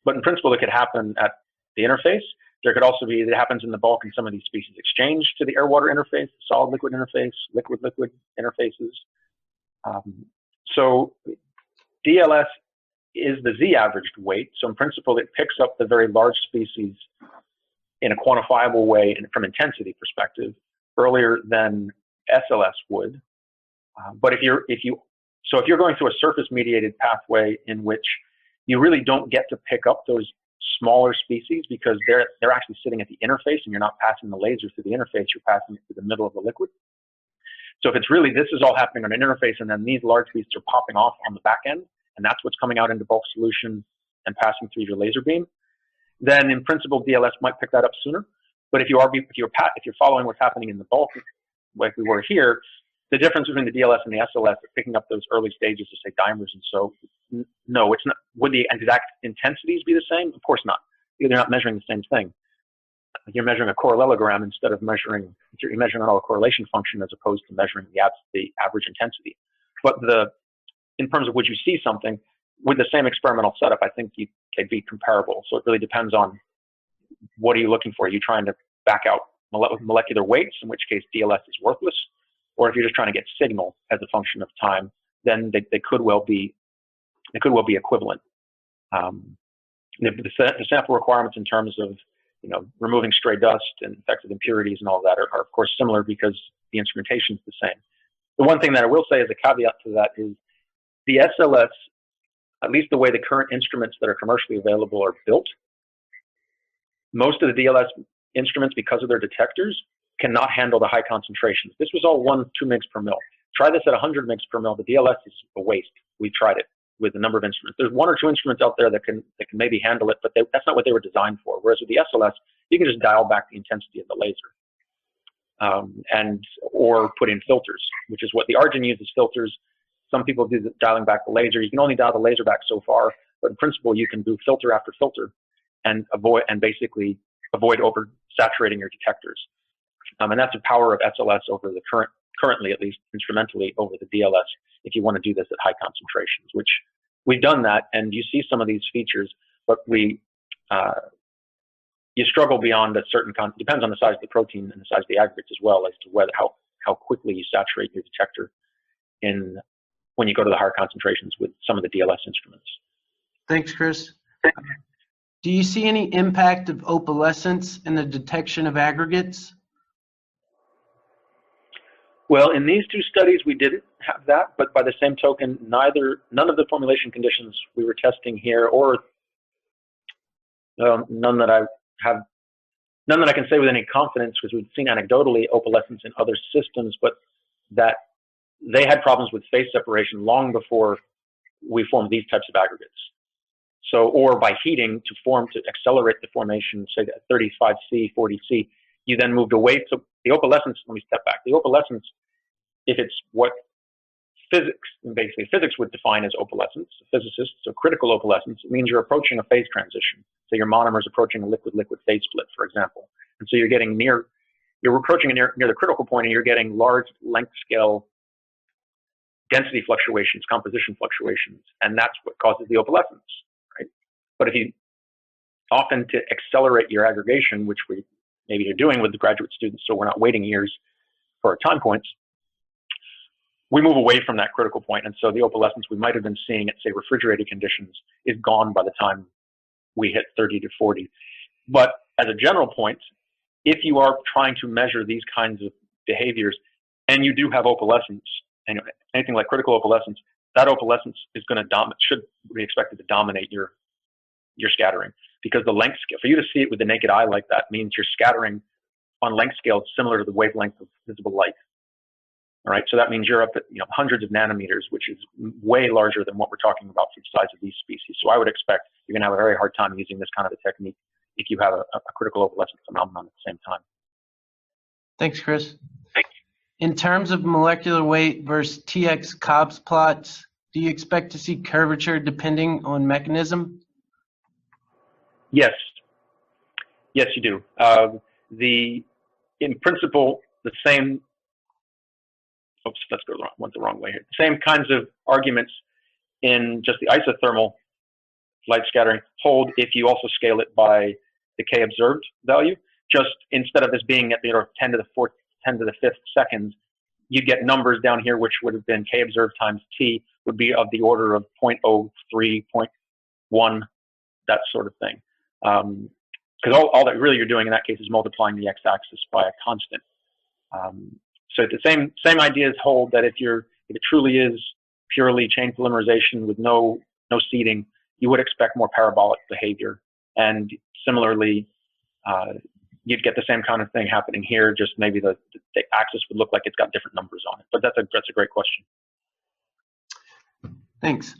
But in principle, it could happen at the interface. There could also be, it happens in the bulk in some of these species exchange to the air-water interface, solid-liquid interface, liquid-liquid interfaces. So DLS is the z-averaged weight. So in principle, it picks up the very large species in a quantifiable way and from intensity perspective earlier than SLS would. But if you're going through a surface-mediated pathway in which you really don't get to pick up those smaller species because they're actually sitting at the interface and you're not passing the laser through the interface, you're passing it through the middle of the liquid. So if it's really, this is all happening on an interface and then these large species are popping off on the back end, and that's what's coming out into bulk solution and passing through your laser beam, then in principle DLS might pick that up sooner. But if you're following what's happening in the bulk, like we were here, the difference between the DLS and the SLS is picking up those early stages of, say, dimers. And so, no, it's not. Would the exact intensities be the same? Of course not. You're not measuring the same thing. You're measuring a correllogram instead of measuring, you're measuring an autocorrelation function as opposed to measuring the average intensity. But in terms of would you see something, with the same experimental setup, I think they'd be comparable. So it really depends on what are you looking for. Are you trying to back out molecular weights, in which case DLS is worthless? Or if you're just trying to get signal as a function of time, then they could well be equivalent. The sample requirements in terms of removing stray dust and effective impurities and all that are of course similar because the instrumentation is the same. The one thing that I will say as a caveat to that is the SLS, at least the way the current instruments that are commercially available are built, most of the DLS instruments, because of their detectors, cannot handle the high concentrations. This was all 1-2 mg per mil. Try this at 100 mg per mil. The DLS is a waste. We tried it with a number of instruments. There's 1 or 2 instruments out there that can maybe handle it, but that's not what they were designed for. Whereas with the SLS, you can just dial back the intensity of the laser, or put in filters, which is what the ARGEN uses, filters. Some people do dialing back the laser. You can only dial the laser back so far, but in principle, you can do filter after filter and basically avoid oversaturating your detectors. And that's the power of SLS over the currently at least instrumentally over the DLS, if you want to do this at high concentrations, which we've done that, and you see some of these features, but you struggle beyond a certain depends on the size of the protein and the size of the aggregates as well as to how quickly you saturate your detector when you go to the higher concentrations with some of the DLS instruments. Thanks, Chris. Do you see any impact of opalescence in the detection of aggregates? Well, in these 2 studies, we didn't have that, but by the same token, none of the formulation conditions we were testing here, or none that I can say with any confidence, because we've seen anecdotally opalescence in other systems, but that they had problems with phase separation long before we formed these types of aggregates. So, or by heating to accelerate the formation, say at 35C, 40C, you then moved away to the opalescence. Let me step back. The opalescence, if it's what physics would define as opalescence, physicists, so critical opalescence, it means you're approaching a phase transition. So your monomer is approaching a liquid-liquid phase split, for example. And so you're approaching near the critical point, and you're getting large length scale density fluctuations, composition fluctuations, and that's what causes the opalescence, right? But if you often to accelerate your aggregation, which maybe you're doing with the graduate students, so we're not waiting years for our time points, we move away from that critical point, and so the opalescence we might have been seeing at, say, refrigerated conditions is gone by the time we hit 30 to 40. But as a general point, if you are trying to measure these kinds of behaviors, and you do have opalescence, and anything like critical opalescence, that opalescence is should be expected to dominate your scattering, because the length scale, for you to see it with the naked eye like that, means you're scattering on length scales similar to the wavelength of visible light. All right, so that means you're up at hundreds of nanometers, which is way larger than what we're talking about for the size of these species. So I would expect you're going to have a very hard time using this kind of a technique if you have a critical opalescence phenomenon at the same time. Thanks, Chris. In terms of molecular weight versus TX Cobb's plots, do you expect to see curvature depending on mechanism? Yes. Yes, you do. In principle, the same. Oops, let's go went the wrong way here. The same kinds of arguments in just the isothermal light scattering hold if you also scale it by the K observed value. Just instead of this being at 10 to the 5th seconds, you'd get numbers down here which would have been K observed times T would be of the order of 0.03, 0.1, that sort of thing. Because all that really you're doing in that case is multiplying the x-axis by a constant. So the same ideas hold that if it truly is purely chain polymerization with no seeding, you would expect more parabolic behavior. And similarly, you'd get the same kind of thing happening here, just maybe the axis would look like it's got different numbers on it. But that's a great question. Thanks.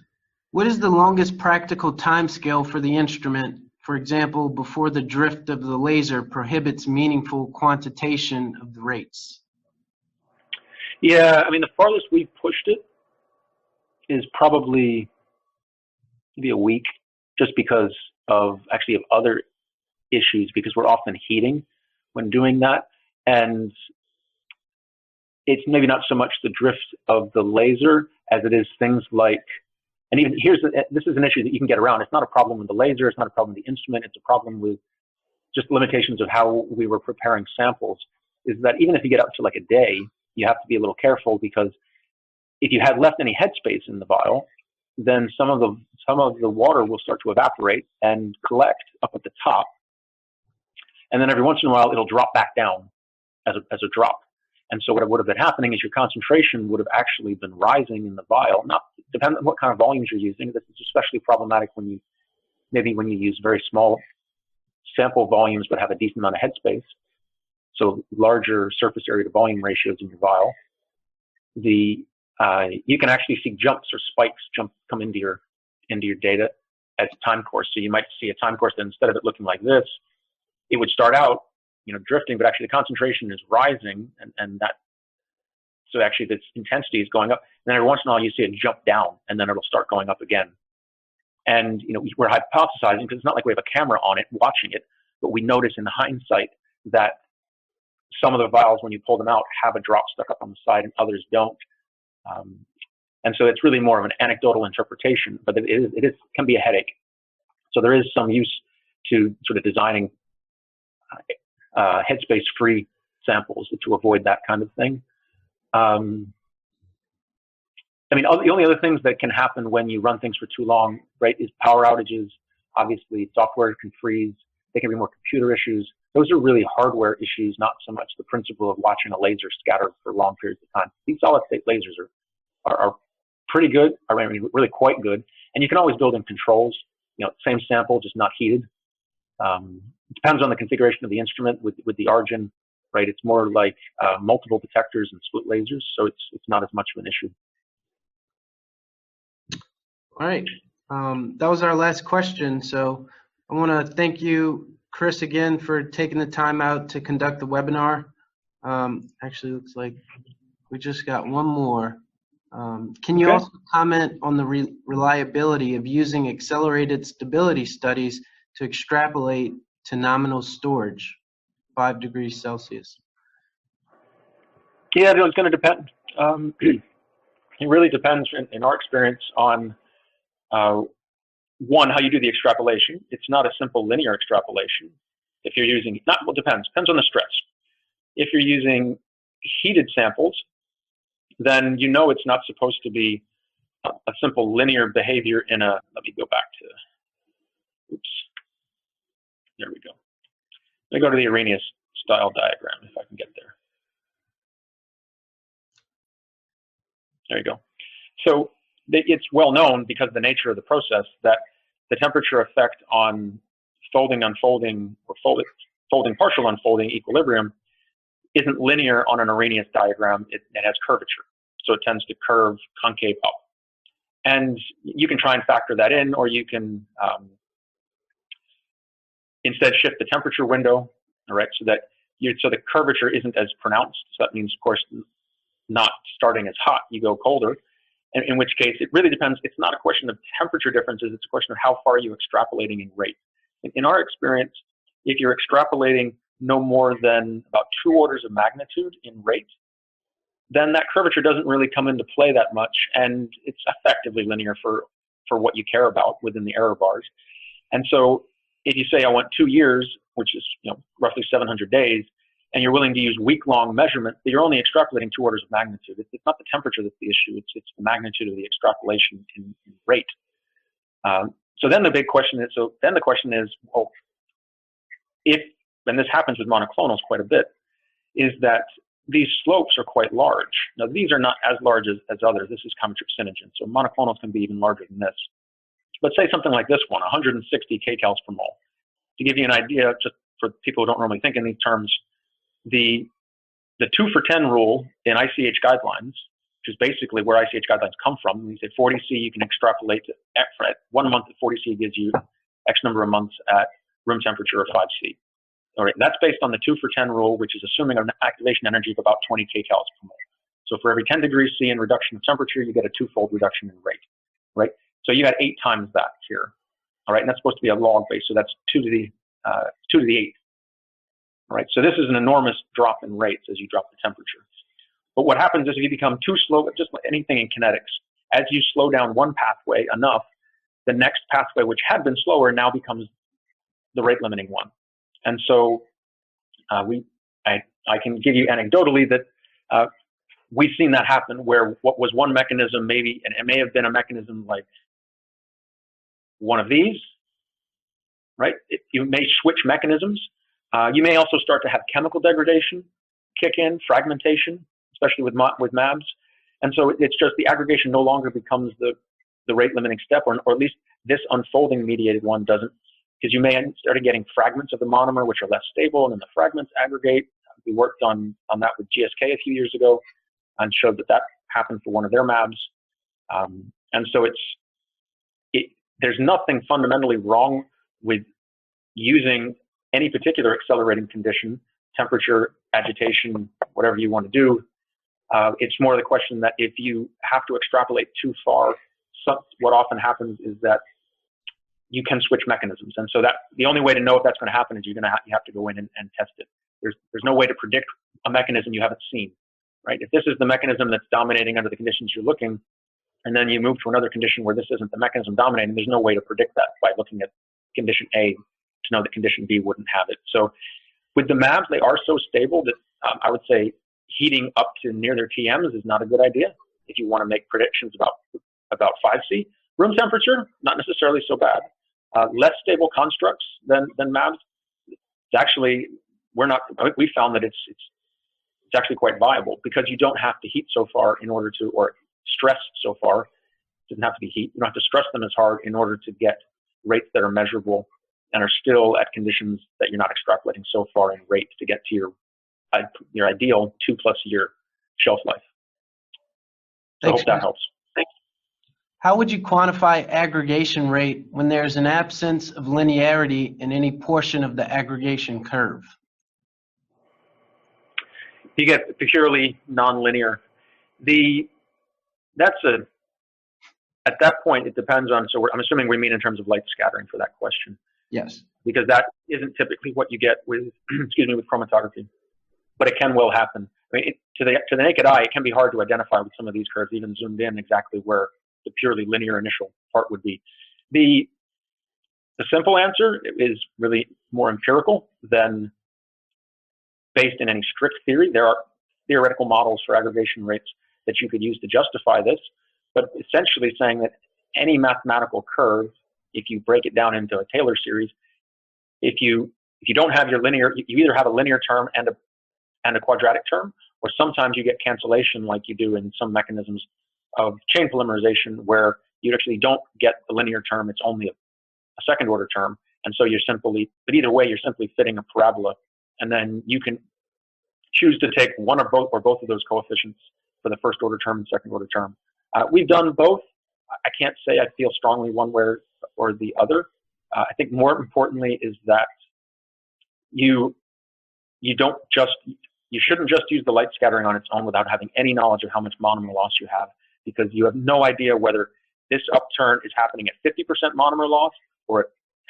What is the longest practical time scale for the instrument, for example, before the drift of the laser prohibits meaningful quantitation of the rates? Yeah, I mean, the farthest we've pushed it is probably maybe a week, just because of other issues, because we're often heating when doing that. And it's maybe not so much the drift of the laser as it is things like, and even this is an issue that you can get around. It's not a problem with the laser, it's not a problem with the instrument, it's a problem with just limitations of how we were preparing samples, is that even if you get up to like a day, you have to be a little careful, because if you had left any headspace in the vial, then some of the water will start to evaporate and collect up at the top, and then every once in a while it'll drop back down as a drop. And so what would have been happening is your concentration would have actually been rising in the vial. Not depending on what kind of volumes you're using. This is especially problematic when you use very small sample volumes but have a decent amount of headspace. so larger surface area to volume ratios in your vial, you can actually see jumps or spikes come into your data as a time course. So you might see a time course that instead of it looking like this, it would start out, drifting, but actually the concentration is rising, and that, so actually this intensity is going up. And then every once in a while you see it jump down, and then it'll start going up again. And we're hypothesizing, because it's not like we have a camera on it watching it, but we notice in hindsight that some of the vials, when you pull them out, have a drop stuck up on the side, and others don't. And so it's really more of an anecdotal interpretation, but it can be a headache. So there is some use to sort of designing headspace-free samples to avoid that kind of thing. The only other things that can happen when you run things for too long, right, is power outages. Obviously, software can freeze. There can be more computer issues. Those are really hardware issues, not so much the principle of watching a laser scatter for long periods of time. These solid-state lasers are pretty good, really quite good. And you can always build in controls. Same sample, just not heated. It depends on the configuration of the instrument. With the ARGEN, right, it's more like multiple detectors and split lasers, so it's not as much of an issue. All right, that was our last question. So I want to thank you, Chris, again for taking the time out to conduct the webinar. Actually, looks like we just got one more. Can you also comment on the reliability of using accelerated stability studies to extrapolate to nominal storage, 5 degrees Celsius? Yeah, it's going to depend. It really depends, in our experience, on one, how you do the extrapolation. It's not a simple linear extrapolation. If you're using, depends on the stress. If you're using heated samples, then it's not supposed to be a simple linear behavior in a, let me go back to, oops, there we go. Let me go to the Arrhenius style diagram if I can get there. There you go. So it's well known, because of the nature of the process, that the temperature effect on folding, unfolding, or folding, partial unfolding equilibrium isn't linear on an Arrhenius diagram. It has curvature. So it tends to curve concave up. And you can try and factor that in, or you can instead shift the temperature window, all right, so the curvature isn't as pronounced. So that means, of course, not starting as hot, you go colder. In which case, it really depends. It's not a question of temperature differences. It's a question of how far you're extrapolating in rate. In our experience, if you're extrapolating no more than about 2 orders of magnitude in rate, then that curvature doesn't really come into play that much, and it's effectively linear for what you care about within the error bars. And so if you say I want 2 years, which is roughly 700 days, and you're willing to use week-long measurement, but you're only extrapolating 2 orders of magnitude. It's not the temperature that's the issue, it's the magnitude of the extrapolation in rate. So then the big question is, well, and this happens with monoclonals quite a bit, is that these slopes are quite large. Now, these are not as large as others. This is chymotrypsinogen, so monoclonals can be even larger than this. But say something like this one, 160 kcals per mole. To give you an idea, just for people who don't normally think in these terms, the 2 for 10 rule in ICH guidelines, which is basically where ICH guidelines come from. When you say 40C, you can extrapolate to X, right? 1 month at 40C gives you X number of months at room temperature of 5C. All right, that's based on the 2 for 10 rule, which is assuming an activation energy of about 20 kcals per mole. So for every 10 degrees C in reduction of temperature, you get a 2-fold reduction in rate, right? So you got 8 times that here, all right? And that's supposed to be a log base, so that's 2 to the 8th. All right, so this is an enormous drop in rates as you drop the temperature. But what happens is if you become too slow, just like anything in kinetics, as you slow down one pathway enough, the next pathway, which had been slower, now becomes the rate limiting one. And so I can give you anecdotally that we've seen that happen, where what was one mechanism, maybe, and it may have been a mechanism like one of these, right? You may switch mechanisms. You may also start to have chemical degradation kick in, fragmentation, especially with MABs. And so it's just the aggregation no longer becomes the rate limiting step, or at least this unfolding mediated one doesn't, because you may start getting fragments of the monomer which are less stable, and then the fragments aggregate. We worked on that with GSK a few years ago and showed that happened for one of their MABs. And so there's nothing fundamentally wrong with using any particular accelerating condition, temperature, agitation, whatever you want to do. It's more the question that if you have to extrapolate too far, what often happens is that you can switch mechanisms. And so that the only way to know if that's going to happen is you have to go in and test it. There's no way to predict a mechanism you haven't seen, right? If this is the mechanism that's dominating under the conditions you're looking, and then you move to another condition where this isn't the mechanism dominating, there's no way to predict that by looking at condition A to know that condition B wouldn't have it. So with the MABs, they are so stable that I would say heating up to near their TMs is not a good idea if you want to make predictions about 5C. Room temperature, not necessarily so bad. Less stable constructs than MABs. It's actually, we found that it's actually quite viable because you don't have to heat so far in order to, or stress so far. It doesn't have to be heat. You don't have to stress them as hard in order to get rates that are measurable and are still at conditions that you're not extrapolating so far in rate to get to your ideal 2+ year shelf life. So Thanks, I hope that helps. Thanks. How would you quantify aggregation rate when there's an absence of linearity in any portion of the aggregation curve? You get purely nonlinear. At that point, it depends on, so I'm assuming we mean in terms of light scattering for that question. Yes. Because that isn't typically what you get with, with chromatography, but it can well happen. I mean, to the naked eye, it can be hard to identify with some of these curves, even zoomed in, exactly where the purely linear initial part would be. The simple answer is really more empirical than based in any strict theory. There are theoretical models for aggregation rates that you could use to justify this, but essentially saying that any mathematical curve, if you break it down into a Taylor series, if you don't have your linear, you either have a linear term and a quadratic term, or sometimes you get cancellation like you do in some mechanisms of chain polymerization where you actually don't get the linear term, it's only a second order term. And so but either way, you're simply fitting a parabola, and then you can choose to take one or both of those coefficients for the first order term and second order term. We've done both. I can't say I feel strongly one way or the other. I think more importantly is that you shouldn't just use the light scattering on its own without having any knowledge of how much monomer loss you have, because you have no idea whether this upturn is happening at 50% monomer loss or at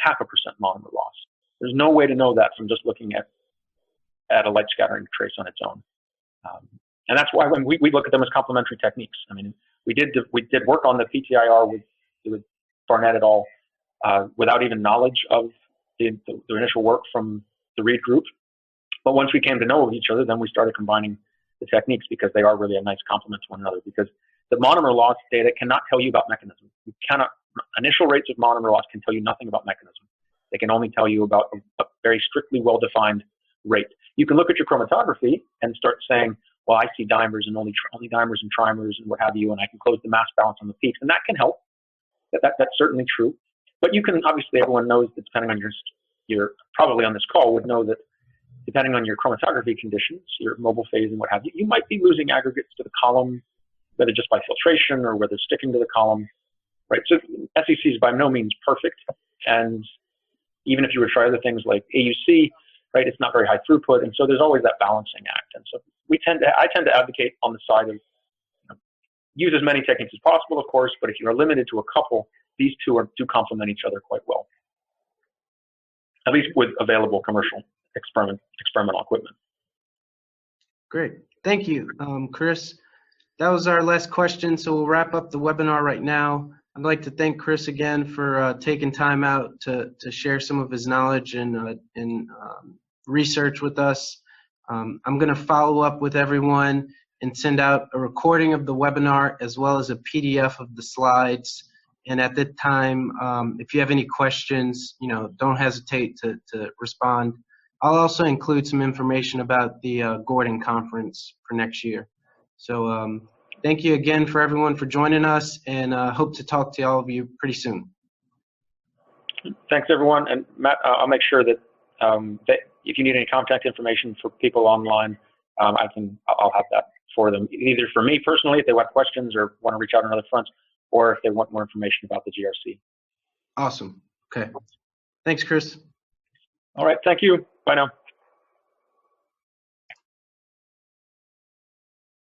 0.5% monomer loss. There's no way to know that from just looking at a light scattering trace on its own. And that's why when we look at them as complementary techniques. I mean, we did work on the PTIR with Barnett et al. Without even knowledge of the initial work from the Reed group. But once we came to know each other, then we started combining the techniques because they are really a nice complement to one another. Because the monomer loss data cannot tell you about mechanism. Initial rates of monomer loss can tell you nothing about mechanism. They can only tell you about a very strictly well-defined rate. You can look at your chromatography and start saying, well, I see dimers and only dimers and trimers and what have you, and I can close the mass balance on the peaks, and that can help. That's certainly true. But you can, obviously, everyone knows that depending on you're probably on this call would know that depending on your chromatography conditions, your mobile phase and what have you, you might be losing aggregates to the column, whether just by filtration or whether sticking to the column, right? So SEC is by no means perfect. And even if you were to try other things like AUC, right, it's not very high throughput. And so there's always that balancing act. And so I tend to advocate on the side of use as many techniques as possible, of course, but if you are limited to a couple, these two do complement each other quite well, at least with available commercial experimental equipment. Great. Thank you, Chris. That was our last question, so we'll wrap up the webinar right now. I'd like to thank Chris again for taking time out to share some of his knowledge and research with us. I'm going to follow up with everyone and send out a recording of the webinar as well as a PDF of the slides. And at that time, if you have any questions, don't hesitate to respond. I'll also include some information about the Gordon conference for next year. So thank you again for everyone for joining us, and hope to talk to all of you pretty soon. Thanks, everyone. And Matt, I'll make sure that if you need any contact information for people online, I'll have that for them, either for me personally if they want questions or want to reach out on other fronts, or if they want more information about the GRC. Awesome. Okay. Thanks, Chris. All right. Thank you. Bye now.